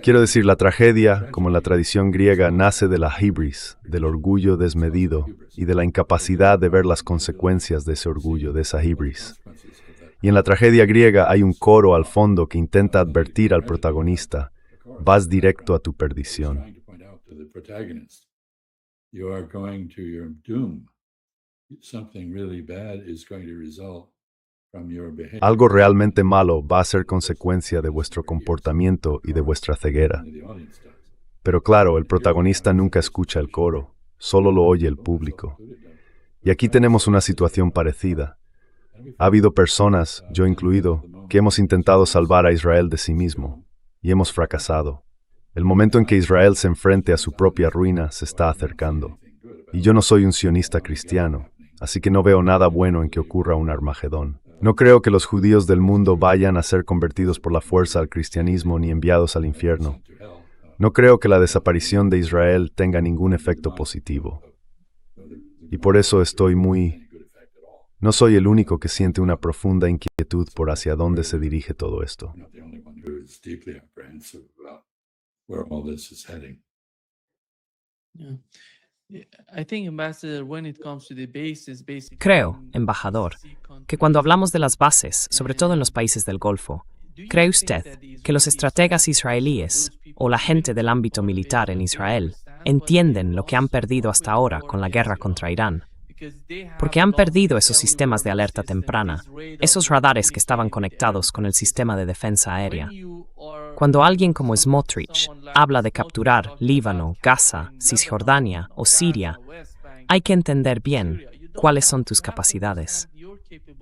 Quiero decir, la tragedia, como en la tradición griega, nace de la hibris, del orgullo desmedido y de la incapacidad de ver las consecuencias de ese orgullo, de esa hibris. Y en la tragedia griega hay un coro al fondo que intenta advertir al protagonista: vas directo a tu perdición. You are going to your doom. Something really bad is going to result from your behavior. Algo realmente malo va a ser consecuencia de vuestro comportamiento y de vuestra ceguera. Pero claro, el protagonista nunca escucha el coro, solo lo oye el público. Y aquí tenemos una situación parecida. Ha habido personas, yo incluido, que hemos intentado salvar a Israel de sí mismo, y hemos fracasado. El momento en que Israel se enfrente a su propia ruina se está acercando. Y yo no soy un sionista cristiano, así que no veo nada bueno en que ocurra un Armagedón. No creo que los judíos del mundo vayan a ser convertidos por la fuerza al cristianismo ni enviados al infierno. No creo que la desaparición de Israel tenga ningún efecto positivo. Y por eso no soy el único que siente una profunda inquietud por hacia dónde se dirige todo esto. Where all this is heading. Yeah. I think, Ambassador, when it comes to the bases, basically, Creo, embajador, que cuando hablamos de las bases, sobre todo en los países del Golfo, ¿cree usted que los estrategas israelíes o la gente del ámbito militar en Israel entienden lo que han perdido hasta ahora con la guerra contra Irán? Porque han perdido esos sistemas de alerta temprana, esos radares que estaban conectados con el sistema de defensa aérea. Cuando alguien como Smotrich habla de capturar Líbano, Gaza, Cisjordania o Siria, hay que entender bien cuáles son tus capacidades.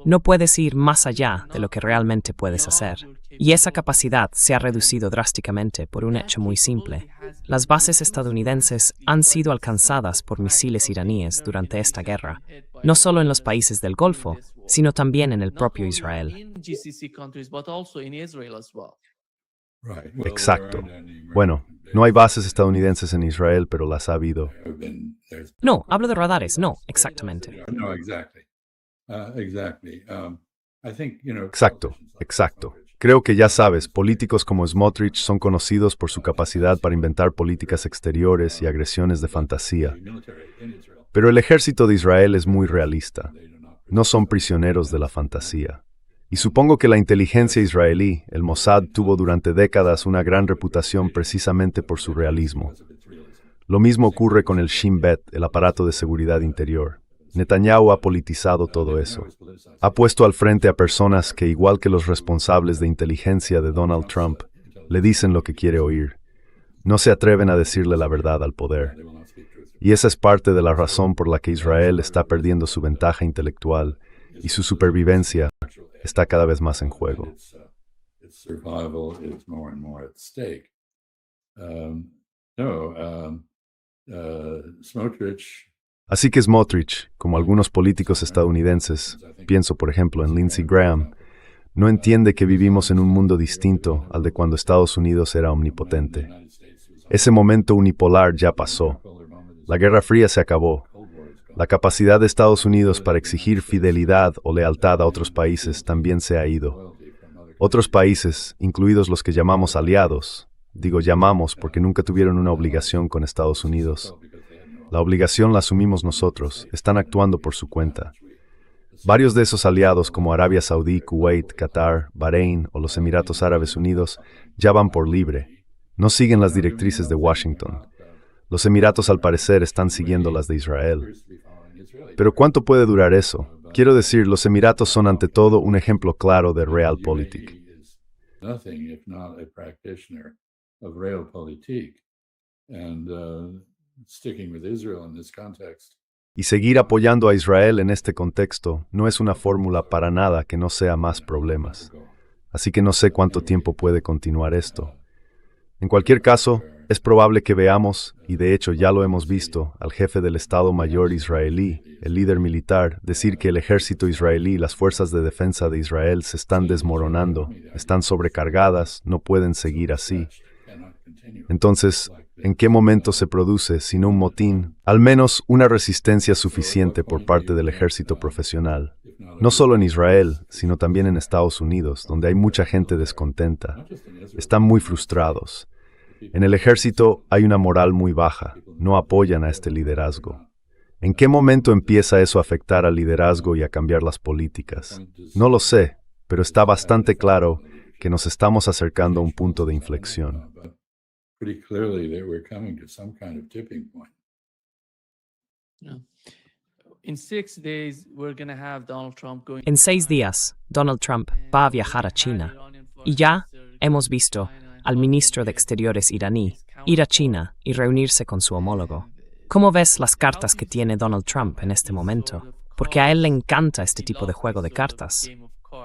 No puedes ir más allá de lo que realmente puedes hacer. Y esa capacidad se ha reducido drásticamente por un hecho muy simple. Las bases estadounidenses han sido alcanzadas por misiles iraníes durante esta guerra, no solo en los países del Golfo, sino también en el propio Israel. Exacto. Bueno, no hay bases estadounidenses en Israel, pero las ha habido. No, hablo de radares, no, exactamente. No, exactly. I think, Exacto, exacto. Creo que ya sabes, políticos como Smotrich son conocidos por su capacidad para inventar políticas exteriores y agresiones de fantasía. Pero el ejército de Israel es muy realista. No son prisioneros de la fantasía. Y supongo que la inteligencia israelí, el Mossad, tuvo durante décadas una gran reputación precisamente por su realismo. Lo mismo ocurre con el Shin Bet, el aparato de seguridad interior. Netanyahu ha politizado todo eso. Ha puesto al frente a personas que, igual que los responsables de inteligencia de Donald Trump, le dicen lo que quiere oír. No se atreven a decirle la verdad al poder. Y esa es parte de la razón por la que Israel está perdiendo su ventaja intelectual y su supervivencia está cada vez más en juego. Así que Smotrich, como algunos políticos estadounidenses, pienso por ejemplo en Lindsey Graham, no entiende que vivimos en un mundo distinto al de cuando Estados Unidos era omnipotente. Ese momento unipolar ya pasó. La Guerra Fría se acabó. La capacidad de Estados Unidos para exigir fidelidad o lealtad a otros países también se ha ido. Otros países, incluidos los que llamamos aliados, digo llamamos porque nunca tuvieron una obligación con Estados Unidos. La obligación la asumimos nosotros, están actuando por su cuenta. Varios de esos aliados como Arabia Saudí, Kuwait, Qatar, Bahrein o los Emiratos Árabes Unidos ya van por libre. No siguen las directrices de Washington. Los Emiratos al parecer están siguiendo las de Israel. Pero ¿cuánto puede durar eso? Quiero decir, los Emiratos son ante todo un ejemplo claro de Realpolitik. Y seguir apoyando a Israel en este contexto no es una fórmula para nada que no sea más problemas. Así que no sé cuánto tiempo puede continuar esto. En cualquier caso, es probable que veamos, y de hecho ya lo hemos visto, al jefe del Estado Mayor israelí, el líder militar, decir que el ejército israelí y las fuerzas de defensa de Israel se están desmoronando, están sobrecargadas, no pueden seguir así. Entonces, ¿en qué momento se produce, sino un motín, al menos una resistencia suficiente por parte del ejército profesional? No solo en Israel, sino también en Estados Unidos, donde hay mucha gente descontenta. Están muy frustrados. En el ejército hay una moral muy baja, no apoyan a este liderazgo. ¿En qué momento empieza eso a afectar al liderazgo y a cambiar las políticas? No lo sé, pero está bastante claro que nos estamos acercando a un punto de inflexión. En 6 días, Donald Trump va a viajar a China. Y ya hemos visto al ministro de Exteriores iraní ir a China y reunirse con su homólogo. ¿Cómo ves las cartas que tiene Donald Trump en este momento? Porque a él le encanta este tipo de juego de cartas.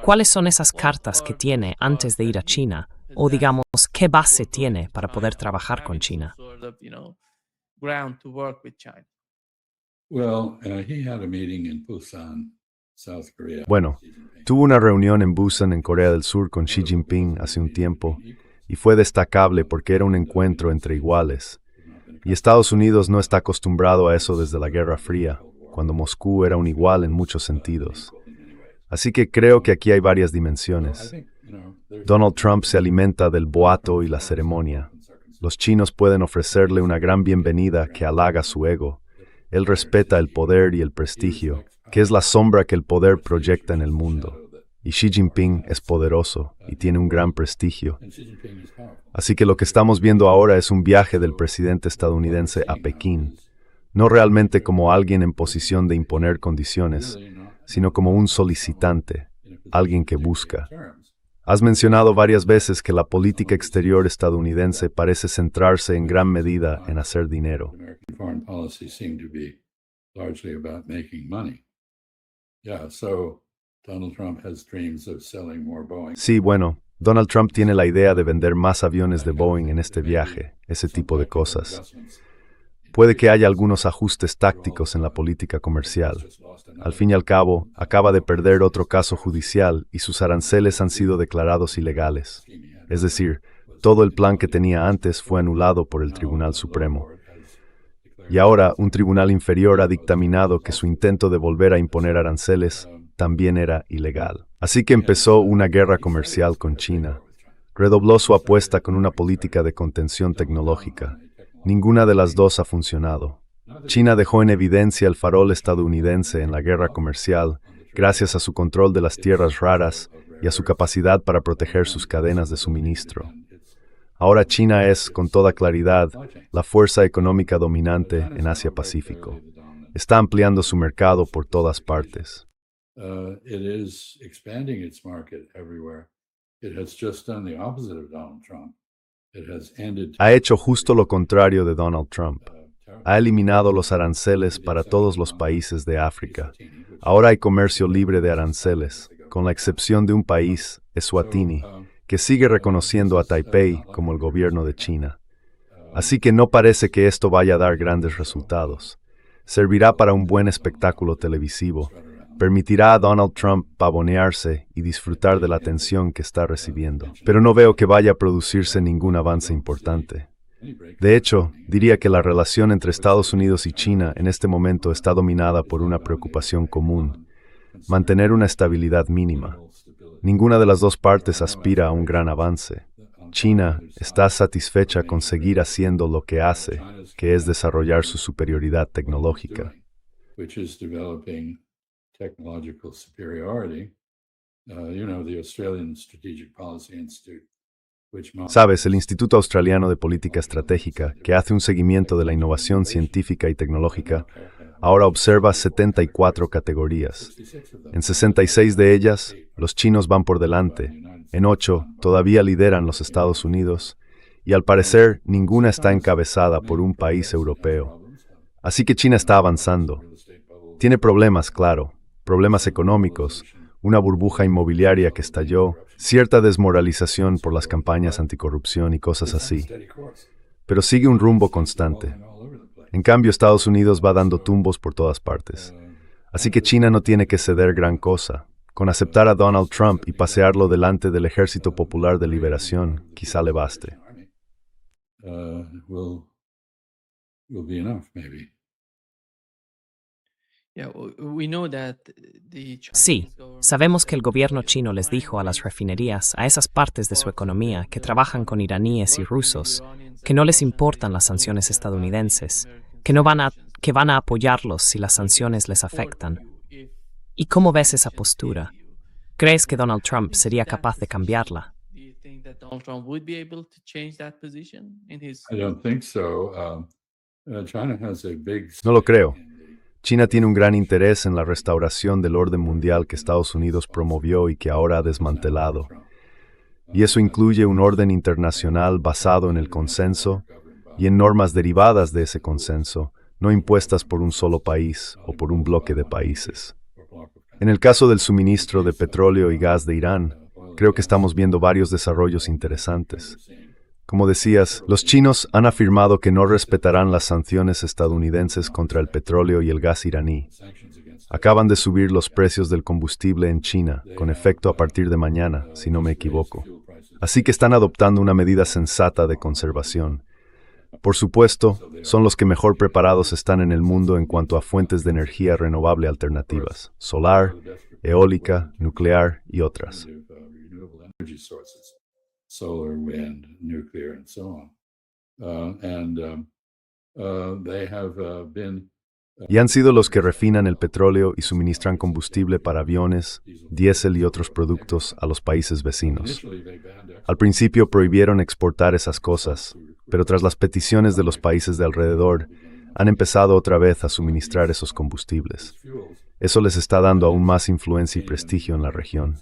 ¿Cuáles son esas cartas que tiene antes de ir a China? O digamos, ¿qué base tiene para poder trabajar con China? Bueno, tuvo una reunión en Busan, en Corea del Sur, con Xi Jinping hace un tiempo, y fue destacable porque era un encuentro entre iguales. Y Estados Unidos no está acostumbrado a eso desde la Guerra Fría, cuando Moscú era un igual en muchos sentidos. Así que creo que aquí hay varias dimensiones. Donald Trump se alimenta del boato y la ceremonia. Los chinos pueden ofrecerle una gran bienvenida que halaga su ego, Él respeta el poder y el prestigio, que es la sombra que el poder proyecta en el mundo. Y Xi Jinping es poderoso y tiene un gran prestigio. Así que lo que estamos viendo ahora es un viaje del presidente estadounidense a Pekín, no realmente como alguien en posición de imponer condiciones, sino como un solicitante, alguien que busca. Has mencionado varias veces que la política exterior estadounidense parece centrarse en gran medida en hacer dinero. Sí, bueno, Donald Trump tiene la idea de vender más aviones de Boeing en este viaje, ese tipo de cosas. Puede que haya algunos ajustes tácticos en la política comercial. Al fin y al cabo, acaba de perder otro caso judicial y sus aranceles han sido declarados ilegales. Es decir, todo el plan que tenía antes fue anulado por el Tribunal Supremo. Y ahora un tribunal inferior ha dictaminado que su intento de volver a imponer aranceles también era ilegal. Así que empezó una guerra comercial con China. Redobló su apuesta con una política de contención tecnológica. Ninguna de las dos ha funcionado. China dejó en evidencia el farol estadounidense en la guerra comercial gracias a su control de las tierras raras y a su capacidad para proteger sus cadenas de suministro. Ahora China es, con toda claridad, la fuerza económica dominante en Asia-Pacífico. Está ampliando su mercado por todas partes. Ha hecho justo lo contrario de Donald Trump. Ha eliminado los aranceles para todos los países de África. Ahora hay comercio libre de aranceles, con la excepción de un país, Eswatini, que sigue reconociendo a Taipei como el gobierno de China. Así que no parece que esto vaya a dar grandes resultados. Servirá para un buen espectáculo televisivo. Permitirá a Donald Trump pavonearse y disfrutar de la atención que está recibiendo. Pero no veo que vaya a producirse ningún avance importante. De hecho, diría que la relación entre Estados Unidos y China en este momento está dominada por una preocupación común: mantener una estabilidad mínima. Ninguna de las dos partes aspira a un gran avance. China está satisfecha con seguir haciendo lo que hace, que es desarrollar su superioridad tecnológica. Sabes, el Instituto Australiano de Política Estratégica, que hace un seguimiento de la innovación científica y tecnológica, ahora observa 74 categorías. En 66 de ellas, los chinos van por delante. En 8, todavía lideran los Estados Unidos. Y al parecer, ninguna está encabezada por un país europeo. Así que China está avanzando. Tiene problemas, claro, problemas económicos, una burbuja inmobiliaria que estalló, cierta desmoralización por las campañas anticorrupción y cosas así. Pero sigue un rumbo constante. En cambio, Estados Unidos va dando tumbos por todas partes. Así que China no tiene que ceder gran cosa. Con aceptar a Donald Trump y pasearlo delante del Ejército Popular de Liberación, quizá le baste. Sí, sabemos que el gobierno chino les dijo a las refinerías, a esas partes de su economía que trabajan con iraníes y rusos, que no les importan las sanciones estadounidenses, que van a apoyarlos si las sanciones les afectan. ¿Y cómo ves esa postura? ¿Crees que Donald Trump sería capaz de cambiarla? No lo creo. China tiene un gran interés en la restauración del orden mundial que Estados Unidos promovió y que ahora ha desmantelado. Y eso incluye un orden internacional basado en el consenso y en normas derivadas de ese consenso, no impuestas por un solo país o por un bloque de países. En el caso del suministro de petróleo y gas de Irán, creo que estamos viendo varios desarrollos interesantes. Como decías, los chinos han afirmado que no respetarán las sanciones estadounidenses contra el petróleo y el gas iraní. Acaban de subir los precios del combustible en China, con efecto a partir de mañana, si no me equivoco. Así que están adoptando una medida sensata de conservación. Por supuesto, son los que mejor preparados están en el mundo en cuanto a fuentes de energía renovable alternativas: solar, eólica, nuclear y otras. Solar, wind, nuclear, and so on. They have been Y han sido los que refinan el petróleo y suministran combustible para aviones, diésel y otros productos a los países vecinos. Al principio prohibieron exportar esas cosas, pero tras las peticiones de los países de alrededor, han empezado otra vez a suministrar esos combustibles. Eso les está dando aún más influencia y prestigio en la región.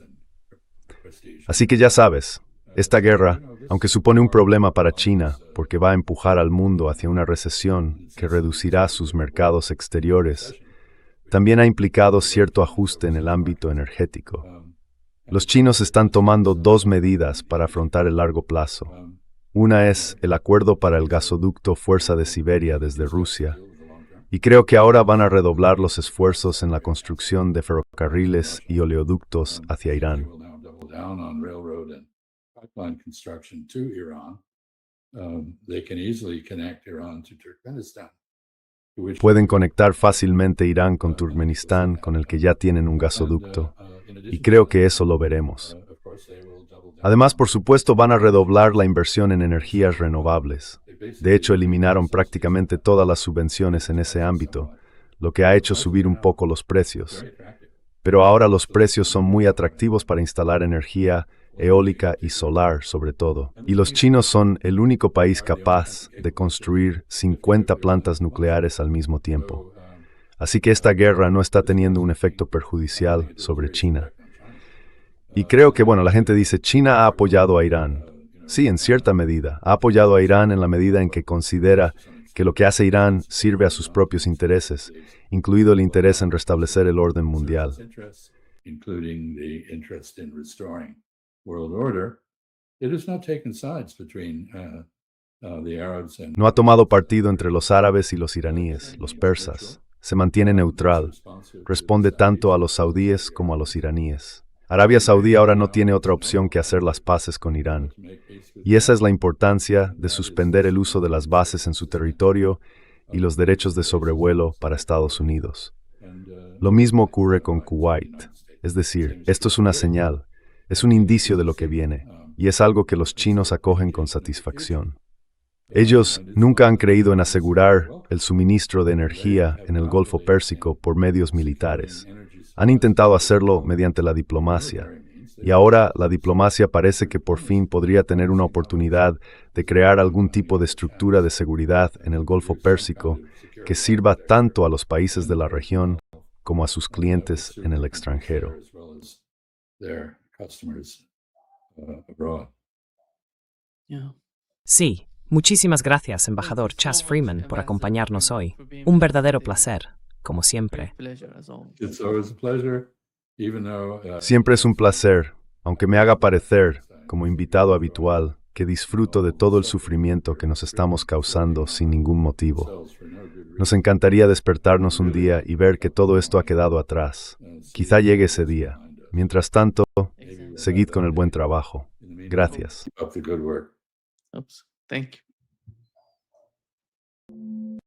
Así que ya sabes, esta guerra, aunque supone un problema para China, porque va a empujar al mundo hacia una recesión que reducirá sus mercados exteriores, también ha implicado cierto ajuste en el ámbito energético. Los chinos están tomando dos medidas para afrontar el largo plazo. Una es el acuerdo para el gasoducto Fuerza de Siberia desde Rusia, y creo que ahora van a redoblar los esfuerzos en la construcción de ferrocarriles y oleoductos hacia Irán. Pueden conectar fácilmente Irán con Turkmenistán, con el que ya tienen un gasoducto, y creo que eso lo veremos. Además, por supuesto, van a redoblar la inversión en energías renovables. De hecho, eliminaron prácticamente todas las subvenciones en ese ámbito, lo que ha hecho subir un poco los precios. Pero ahora los precios son muy atractivos para instalar energía eólica y solar, sobre todo. Y los chinos son el único país capaz de construir 50 plantas nucleares al mismo tiempo. Así que esta guerra no está teniendo un efecto perjudicial sobre China. Y creo que, la gente dice, China ha apoyado a Irán. Sí, en cierta medida. Ha apoyado a Irán en la medida en que considera que lo que hace Irán sirve a sus propios intereses, incluido el interés en restablecer el orden mundial. No ha tomado partido entre los árabes y los iraníes, los persas. Se mantiene neutral. Responde tanto a los saudíes como a los iraníes. Arabia Saudí ahora no tiene otra opción que hacer las paces con Irán. Y esa es la importancia de suspender el uso de las bases en su territorio y los derechos de sobrevuelo para Estados Unidos. Lo mismo ocurre con Kuwait. Es decir, esto es una señal, es un indicio de lo que viene, y es algo que los chinos acogen con satisfacción. Ellos nunca han creído en asegurar el suministro de energía en el Golfo Pérsico por medios militares. Han intentado hacerlo mediante la diplomacia, y ahora la diplomacia parece que por fin podría tener una oportunidad de crear algún tipo de estructura de seguridad en el Golfo Pérsico que sirva tanto a los países de la región como a sus clientes en el extranjero. Sí, muchísimas gracias, embajador Chas Freeman, por acompañarnos hoy. Un verdadero placer, como siempre. Siempre es un placer, aunque me haga parecer, como invitado habitual, que disfruto de todo el sufrimiento que nos estamos causando sin ningún motivo. Nos encantaría despertarnos un día y ver que todo esto ha quedado atrás. Quizá llegue ese día. Mientras tanto, seguid con el buen trabajo. Gracias. Thank you.